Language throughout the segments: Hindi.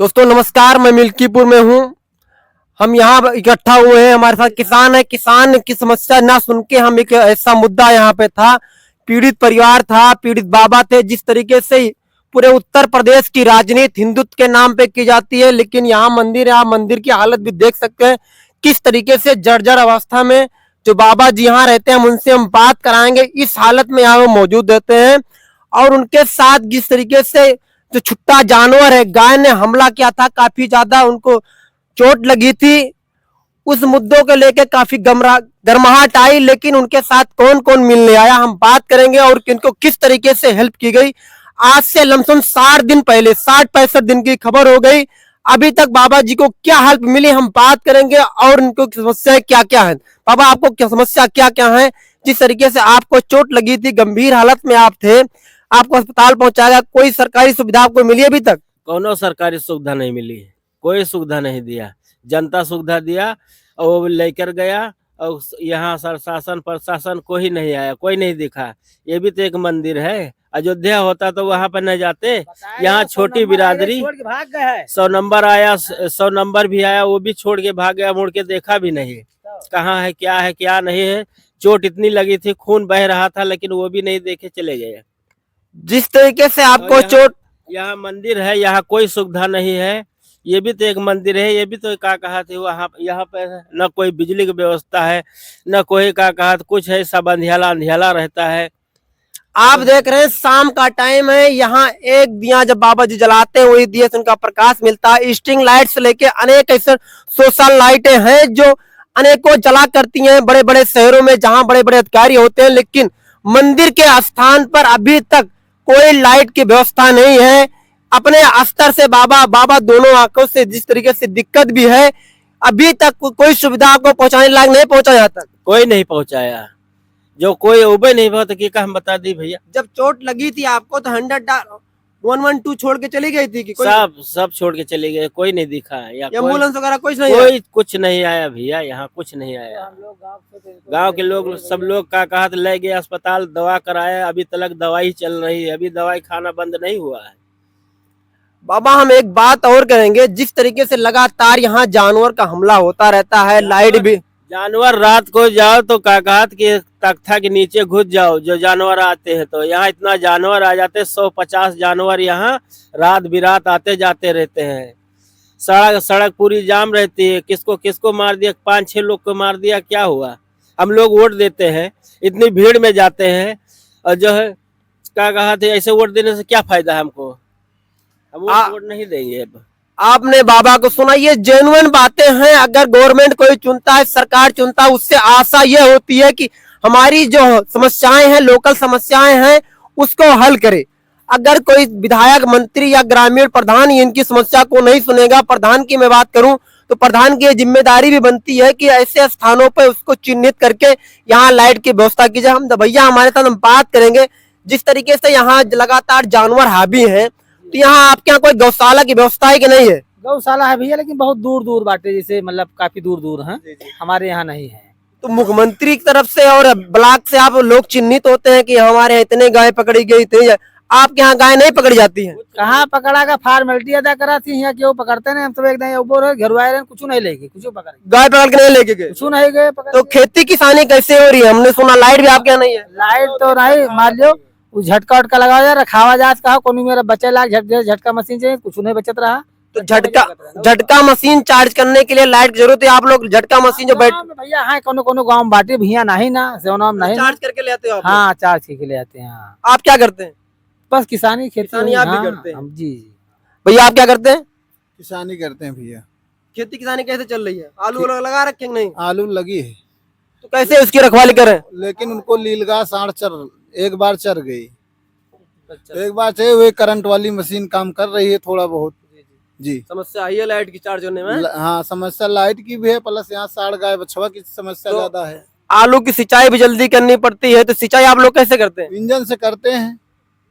दोस्तों नमस्कार, मैं मिल्कीपुर में हूँ। हम यहाँ इकट्ठा हुए हैं, हमारे साथ किसान है। किसान की समस्या ना सुन के हम एक ऐसा मुद्दा यहाँ पे था, पीड़ित परिवार था, पीड़ित बाबा थे। जिस तरीके से पूरे उत्तर प्रदेश की राजनीति हिंदुत्व के नाम पे की जाती है, लेकिन यहाँ मंदिर है, आप मंदिर की हालत भी देख सकते हैं किस तरीके से जर्जर अवस्था में जो बाबा जी यहाँ रहते हैं, हम उनसे हम बात कराएंगे। इस हालत में यहाँ वो मौजूद रहते हैं और उनके साथ जिस तरीके से जो छुट्टा जानवर है गाय ने हमला किया था, काफी ज्यादा उनको चोट लगी थी। उस मुद्दों को लेकर काफी गर्माहट आई, लेकिन उनके साथ कौन कौन मिलने आया हम बात करेंगे और इनको किस तरीके से हेल्प की गई। आज से लमसम 60 दिन पहले, 60-65 दिन की खबर हो गई, अभी तक बाबा जी को क्या हेल्प मिली हम बात करेंगे और इनको समस्या क्या क्या है। बाबा, आपको क्या समस्या क्या क्या है? जिस तरीके से आपको चोट लगी थी, गंभीर हालत में आप थे, आपको अस्पताल पहुंचाया, कोई सरकारी सुविधा आपको मिली अभी तक? कोनो सरकारी सुविधा नहीं मिली, कोई सुविधा नहीं दिया। जनता सुविधा दिया और वो लेकर गया और यहाँ शासन प्रशासन कोई नहीं आया, कोई नहीं दिखा। ये भी तो एक मंदिर है। अयोध्या होता तो वहां पर न जाते। यहाँ छोटी बिरादरी 100 नंबर आया, 100 नंबर भी आया, वो भी छोड़ के भाग गया, मुड़ के देखा भी नहीं कहाँ है क्या नहीं है। चोट इतनी लगी थी, खून बह रहा था, लेकिन वो भी नहीं देखे, चले गए। जिस तरीके से आपको चोट, यहाँ मंदिर है, यहाँ कोई सुविधा नहीं है। ये भी तो एक मंदिर है, ये भी तो क्या कहा थे वहाँ यहाँ पे न कोई बिजली की व्यवस्था है, न कोई क्या कहा कुछ है, सब अंधियाला अंधियाला रहता है। आप देख रहे हैं शाम का टाइम है, यहाँ एक दिया जब बाबा जी जलाते हैं वही दिया से उनका प्रकाश मिलता है। स्ट्रिंग लाइट से लेके अनेक ऐसे सोशल लाइटें हैं जो अनेकों जला करती हैं बड़े बड़े शहरों में जहां बड़े बड़े अधिकारी होते हैं, लेकिन मंदिर के स्थान पर अभी तक कोई लाइट की व्यवस्था नहीं है। अपने स्तर से बाबा दोनों आंखों से जिस तरीके से दिक्कत भी है, अभी तक कोई सुविधा आपको पहुंचाने लायक नहीं पहुंचा। यहाँ तक कोई नहीं पहुंचाया, जो कोई उबे नहीं पहुंचा कि हम बता दी भैया। जब चोट लगी थी आपको तो 112 छोड़ के चली गई थी कि कोई? सब छोड़ के चले गए, कोई नहीं दिखा। या एम्बुलेंस वगैरह कुछ नहीं? कोई कुछ नहीं आया भैया, यहाँ कुछ नहीं आया। गांव के लोग सब लोग का कहा ले गए अस्पताल, दवा कराया, अभी तक दवाई चल रही है, अभी दवाई खाना बंद नहीं हुआ है। बाबा, हम एक बात और करेंगे, जिस तरीके से लगातार यहाँ जानवर का हमला होता रहता है, लाइट भी, जानवर रात को जाओ तो काकात के तख्ता के नीचे घुस जाओ, जो जानवर आते हैं तो यहाँ इतना जानवर आ जाते, 150 जानवर यहाँ रात बिरात आते जाते रहते हैं। सड़क पूरी जाम रहती है, किसको किसको मार दिया, 5-6 लोग को मार दिया, क्या हुआ? हम लोग वोट देते हैं, इतनी भीड़ में जाते हैं और जो है क्या कहा थे, ऐसे वोट देने से क्या फायदा है हमको? हम वोट नहीं देंगे। आपने बाबा को सुना, ये जेन्युइन बातें हैं। अगर गवर्नमेंट कोई चुनता है, सरकार चुनता है, उससे आशा ये होती है कि हमारी जो समस्याएं हैं, लोकल समस्याएं हैं, उसको हल करे। अगर कोई विधायक, मंत्री या ग्रामीण प्रधान इनकी समस्या को नहीं सुनेगा, प्रधान की मैं बात करूं तो प्रधान की जिम्मेदारी भी बनती है कि ऐसे स्थानों पर उसको चिन्हित करके यहाँ लाइट की व्यवस्था की जाए। हम भैया हमारे साथ हम बात करेंगे, जिस तरीके से यहाँ लगातार जानवर हावी हैं, तो यहाँ आपके यहाँ कोई गौशाला की व्यवस्था है कि नहीं है? गौशाला है भैया, लेकिन बहुत दूर दूर बाटे, जैसे मतलब काफी दूर दूर है, हमारे यहाँ नहीं है। तो मुख्यमंत्री की तरफ से और ब्लॉक से आप लोग चिन्हित होते हैं कि हमारे यहाँ इतने गाय पकड़ी गई, इतनी, आपके यहाँ गाय नहीं पकड़ी जाती है? कहाँ पकड़ा का फॉर्मेलिटी अदा करा थी, यहाँ क्यों पकड़ते हैं? हम तो एकदम ऊपर घर आए, कुछ नहीं लेके, कुछ पकड़ गाय पकड़ के नहीं लेके गए, कुछ नहीं गए। तो खेती किसानी कैसे हो रही है? हमने सुना लाइट भी आपके यहाँ नहीं है। लाइट तो नहीं, मान लो झटका उटका लगा जा रखावा जात कहा, कोई मेरा बच्चे लाग झटका मशीन चाहिए, कुछ नहीं बचत रहा। तो झटका मशीन चार्ज करने के लिए लाइट की जरूरत है। आप लोग झटका मशीन जो बैठ भैया हाँ, कोनो गाँव बाटे भैया नहीं ना, सेवनाम नहीं चार्ज करके ले आते हो? हाँ, चार्ज के ले आते हैं। आप क्या करते हैं? बस किसानी खेती आप भी करते हैं? जी। भैया आप क्या करते हैं? किसानी करते हैं भैया। खेती किसानी कैसे चल रही है? आलू लगा रखे नहीं? आलू लगी है, तो कैसे उसकी रखवाली करें? लेकिन उनको लीलगा साढ़ चर एक बार चर गई, एक बार चाहिए, वे करंट वाली मशीन काम कर रही है थोड़ा बहुत। जी, समस्या आई है लाइट की चार्ज होने में? हाँ, समस्या लाइट की भी है, प्लस यहाँ साढ़ गाय बछवा की समस्या तो ज्यादा है। आलू की सिंचाई भी जल्दी करनी पड़ती है, तो सिंचाई आप लोग कैसे करते हैं? इंजन से करते हैं।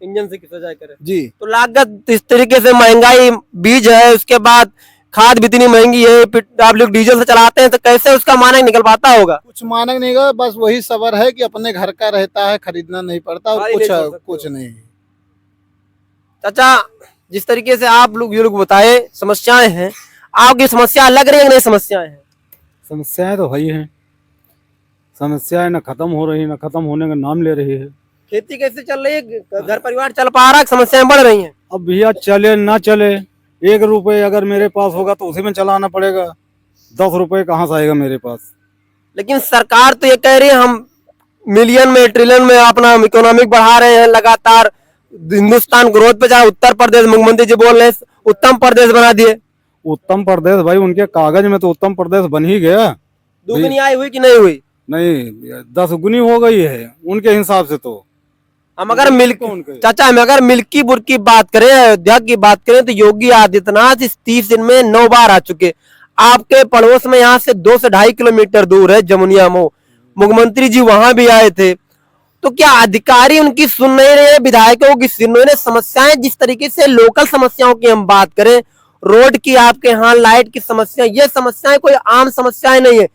इंजन से किस सिंचाई करें? जी, तो लागत इस तरीके से, महंगाई बीज है, उसके बाद खाद भी इतनी महंगी है, आप लोग डीजल से चलाते हैं, तो कैसे उसका मानक निकल पाता होगा? कुछ मानक नहीं होगा, बस वही सबर है कि अपने घर का रहता है, खरीदना नहीं पड़ता और कुछ नहीं। चाचा, जिस तरीके से आप लोग ये लोग बताए समस्याएं हैं, आपकी समस्या लग रही है कि नहीं समस्याएं हैं? समस्याएं तो है ही हैं। समस्याएं न खत्म हो रही, न खत्म होने का नाम ले रही है। खेती कैसे चल रही है? घर परिवार चल पा रहा है? समस्याएं बढ़ रही हैं? अब भैया चले ना चले, 1 रुपए अगर मेरे पास होगा तो उसी में चलाना पड़ेगा। 10 रुपए कहाँ से आएगा मेरे पास? लेकिन सरकार तो ये कह रही है हम मिलियन में ट्रिलियन में अपना इकोनॉमिक बढ़ा रहे हैं लगातार, हिंदुस्तान ग्रोथ पे जा, उत्तर प्रदेश मुख्यमंत्री जी बोल रहे हैं उत्तम प्रदेश बना दिए। उत्तम प्रदेश भाई उनके कागज में तो उत्तम प्रदेश बन ही गया। दुगनी आय हुई कि नहीं हुई? नहीं, 10 गुनी हो गई है उनके हिसाब से। तो हम अगर उनके चाचा हम अगर मिल्कीपुर की बात करें, अयोध्या की बात करें, तो योगी आदित्यनाथ इस 30 दिन में 9 बार आ चुके। आपके पड़ोस में यहाँ से 2 से 2.5 किलोमीटर दूर है जमुनिया मोड़, मुख्यमंत्री जी वहां भी आए थे। तो क्या अधिकारी उनकी सुन नहीं रहे, विधायकों की सुन नहीं रहे? समस्याएं जिस तरीके से लोकल समस्याओं की हम बात करें, रोड की, आपके यहाँ लाइट की समस्या, ये समस्याएं कोई आम समस्याएं नहीं है,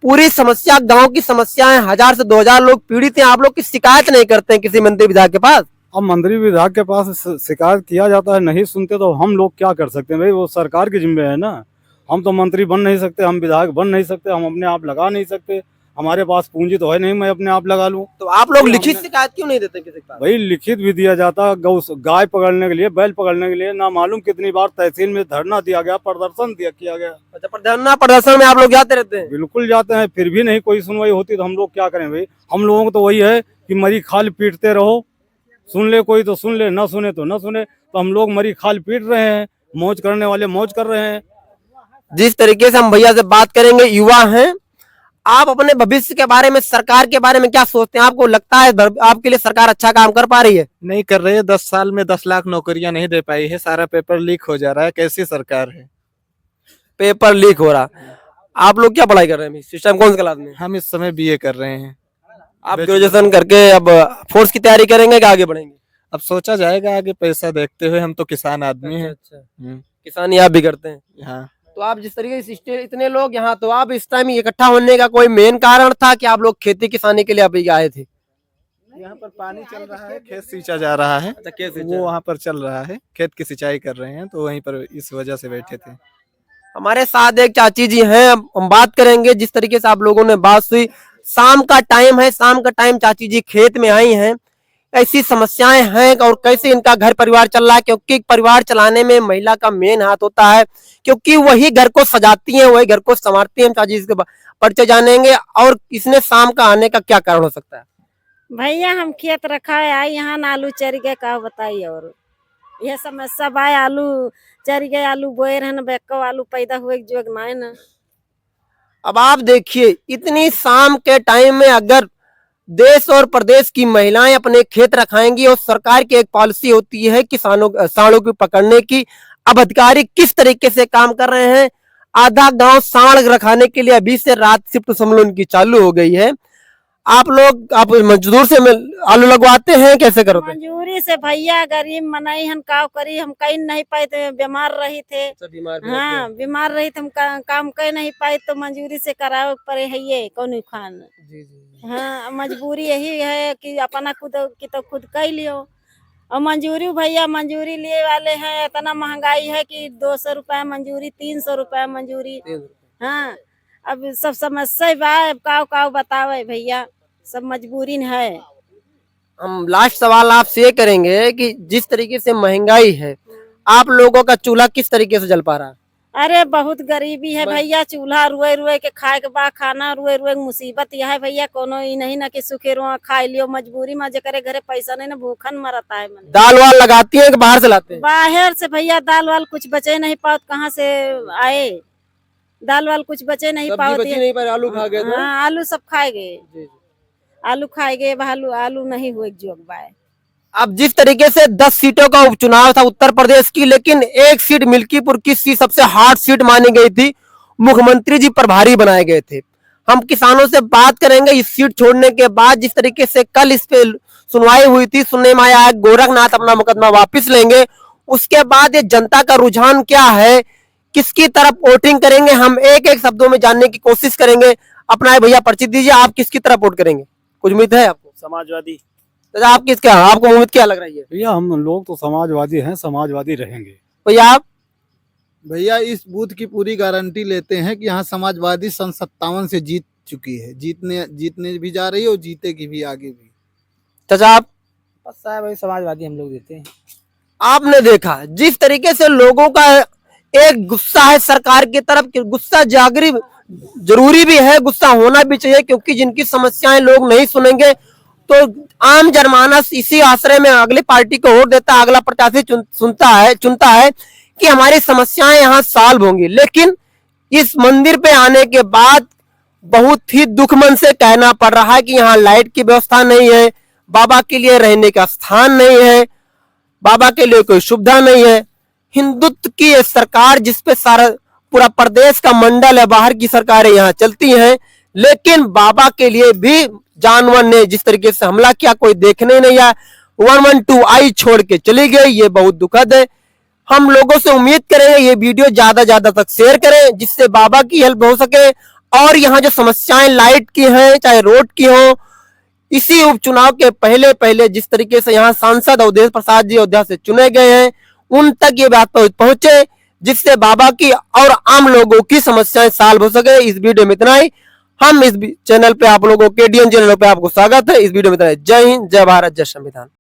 पूरी समस्या गांव की समस्याएं। 1000 से 2000 लोग पीड़ित हैं, आप लोग की शिकायत नहीं करते हैं किसी मंत्री विधायक के पास? अब मंत्री विधायक के पास शिकायत किया जाता है, नहीं सुनते तो हम लोग क्या कर सकते हैं भाई? वो सरकार की जिम्मे है ना। हम तो मंत्री बन नहीं सकते, हम विधायक बन नहीं सकते, हम अपने आप लगा नहीं सकते। हमारे पास पूंजी तो है नहीं मैं अपने आप लगा लूं। तो आप लोग लिखित शिकायत क्यों नहीं देते किसी के पास? भाई लिखित भी दिया जाता, गाय पकड़ने के लिए, बैल पकड़ने के लिए ना मालूम कितनी बार तहसील में धरना दिया गया, प्रदर्शन किया गया। अच्छा, प्रदर्शन में आप लोग जाते रहते हैं? बिल्कुल जाते हैं, फिर भी नहीं कोई सुनवाई होती तो हम लोग क्या करें भाई? हम लोगों को तो वही है कि मरी खाल पीटते रहो, सुन ले कोई तो सुन ले, ना सुने तो ना सुने। तो हम लोग मरी खाल पीट रहे हैं, मौज करने वाले मौज कर रहे हैं। जिस तरीके से हम भैया से बात करेंगे, युवा हैं, आप अपने भविष्य के बारे में, सरकार के बारे में क्या सोचते हैं? आपको लगता है आपके लिए सरकार अच्छा काम कर पा रही है? नहीं कर रही है। 10 साल में 10 लाख नौकरियां नहीं दे पाई है, सारा पेपर लीक हो जा रहा है। कैसी सरकार है? पेपर लीक हो रहा। आप लोग क्या पढ़ाई कर रहे हैं? सिस्टम कौन सी क्लास में? हम इस समय बीए कर रहे हैं। आप ग्रेजुएशन करके अब फोर्स की तैयारी करेंगे कि आगे बढ़ेंगे? अब सोचा जाएगा आगे, पैसा देखते हुए। हम तो किसान आदमी हैं। किसानी आप भी करते हैं? हाँ। तो आप जिस तरीके से इतने लोग यहाँ, तो आप इस टाइम इकट्ठा होने का कोई मेन कारण था कि आप लोग खेती किसानी के लिए अभी आए थे? यहाँ पर पानी चल रहा है, खेत सींचा जा रहा है। अच्छा, कैसे वो वहाँ पर चल रहा है, खेत की सिंचाई कर रहे हैं, तो वहीं पर इस वजह से बैठे थे। हमारे साथ एक चाची जी हैं, हम बात करेंगे। जिस तरीके से आप लोगों ने बात सुनी, शाम का टाइम है, शाम का टाइम चाची जी खेत में आई हैं, ऐसी समस्याएं हैं और कैसे इनका घर परिवार चल रहा है, क्योंकि परिवार चलाने में महिला का मेन हाथ होता है, क्योंकि वही घर को सजाती हैं, वही घर को संवारती हैं। चाची इसके परिचय जानेंगे और इसने शाम का आने का क्या कारण हो सकता है। भैया हम खेत रखा है, आई यहाँ आलू चर गए, का बताइए। और यह समस्या भाई, आलू चर गए, आलू बोए रहे न, बेको आलू पैदा हुए जो नहीं ना। अब आप देखिए, इतनी शाम के टाइम में अगर देश और प्रदेश की महिलाएं अपने खेत रखाएंगी, और सरकार की एक पॉलिसी होती है किसानों सांडों को पकड़ने की, अब अधिकारी किस तरीके से काम कर रहे हैं। आधा गांव सांड रखाने के लिए अभी से रात शिफ्ट समूह की चालू हो गई है। आप मजदूर से आलू लगवाते हैं, कैसे करते हैं? मजूरी से भैया, गरीब मनाई हम काव करी, हम कहीं नहीं पाए थे, बीमार रही थे। हाँ, बीमार रही थे, हम काम कर नहीं पाए, तो मजूरी से करावे पड़े है ये कौन खान। हाँ, मजबूरी यही है कि अपना खुद की तो खुद कर लियो। और मंजूरी भैया, मंजूरी लिए वाले हैं, इतना महंगाई है कि 200 रुपया मंजूरी, 300 रुपया मंजूरी। हाँ, अब सब समस्या बा, काव बतावे भैया, सब मजबूरी है। हम लास्ट सवाल आपसे ये करेंगे कि जिस तरीके से महंगाई है, आप लोगों का चूल्हा किस तरीके से जल पा रहा है? अरे बहुत गरीबी है भैया, चूल्हा रुए रुए के खाए के बाद, खाना रुए रुए मुसीबत यह है भैया। कोनो ही नहीं ना कि सुखे रुआ खाई लियो, मजबूरी में जकरे घरे पैसा नहीं ना, भूखन मरता है। मन दाल वाल लगाती है कि बाहर से लाते हैं? बाहर से भैया, दाल वाल कुछ बचे नहीं पाओ, कहाँ से आए? दाल वाल कुछ बचे नहीं पाओ, आलू खा गए। हाँ, आलू सब खाए गए, आलू खाए गए, आलू नहीं हुए जोग बाय। अब जिस तरीके से 10 सीटों का उपचुनाव था उत्तर प्रदेश की, लेकिन एक सीट मिल्कीपुर की सीट सबसे हार्ड सीट मानी गई थी, मुख्यमंत्री जी प्रभारी बनाए गए थे। हम किसानों से बात करेंगे इस सीट छोड़ने के बाद। जिस तरीके से कल इस पे सुनवाई हुई थी, सुनने में आया है गोरखनाथ अपना मुकदमा वापस लेंगे। उसके बाद ये जनता का रुझान क्या है, किसकी तरफ वोटिंग करेंगे, हम एक एक शब्दों में जानने की कोशिश करेंगे। अपना भैया परिचय दीजिए, आप किसकी तरफ वोट करेंगे? कुछ उम्मीद है आपको? समाजवादी। तो आप किसके, आपको उम्मीद क्या लग रही है भैया हम लोग तो समाजवादी हैं, समाजवादी रहेंगे। भैया आप? भैया इस बूथ की पूरी गारंटी लेते हैं कि यहाँ समाजवादी सन 57 से जीत चुकी है, जीतने भी जा रही है और जीतेगी भी आगे भी। चाचा आप? बस साहब भाई समाजवादी हम लोग देते हैं। आपने देखा जिस तरीके से लोगों का एक गुस्सा है सरकार की तरफ, कि गुस्सा जागृत जरूरी भी है, गुस्सा होना भी चाहिए, क्योंकि जिनकी समस्याएं लोग नहीं सुनेंगे तो आम जनमानस इसी आश्रय में अगली पार्टी को वोट देता है, अगला प्रत्याशी चुनता है कि हमारी समस्याएं यहाँ सॉल्व होंगी। लेकिन इस मंदिर पे आने के बाद बहुत ही दुख मन से कहना पड़ रहा है कि यहाँ लाइट की व्यवस्था नहीं है, बाबा के लिए रहने का स्थान नहीं है, बाबा के लिए कोई सुविधा नहीं है। हिंदुत्व की ये सरकार जिसपे सारा पूरा प्रदेश का मंडल है, बाहर की सरकारें यहाँ चलती हैं, लेकिन बाबा के लिए भी जानवर ने जिस तरीके से हमला किया कोई देखने नहीं आया, 112 आई छोड़ के चली गई, ये बहुत दुखद है। हम लोगों से उम्मीद करेंगे ये वीडियो ज्यादा तक शेयर करें जिससे बाबा की हेल्प हो सके, और यहाँ जो समस्याएं लाइट की हैं चाहे रोड की हो, इसी उपचुनाव के पहले जिस तरीके से यहाँ सांसद अवधेश प्रसाद जी अयोध्या से चुने गए हैं उन तक ये बात पहुंचे, जिससे बाबा की और आम लोगों की समस्याएं सॉल्व हो सके। इस वीडियो में इतना ही। हम इस चैनल पे आप लोगों के KDN चैनल पे आपको स्वागत है। इस वीडियो में इतना ही। जय हिंद, जय भारत, जय संविधान।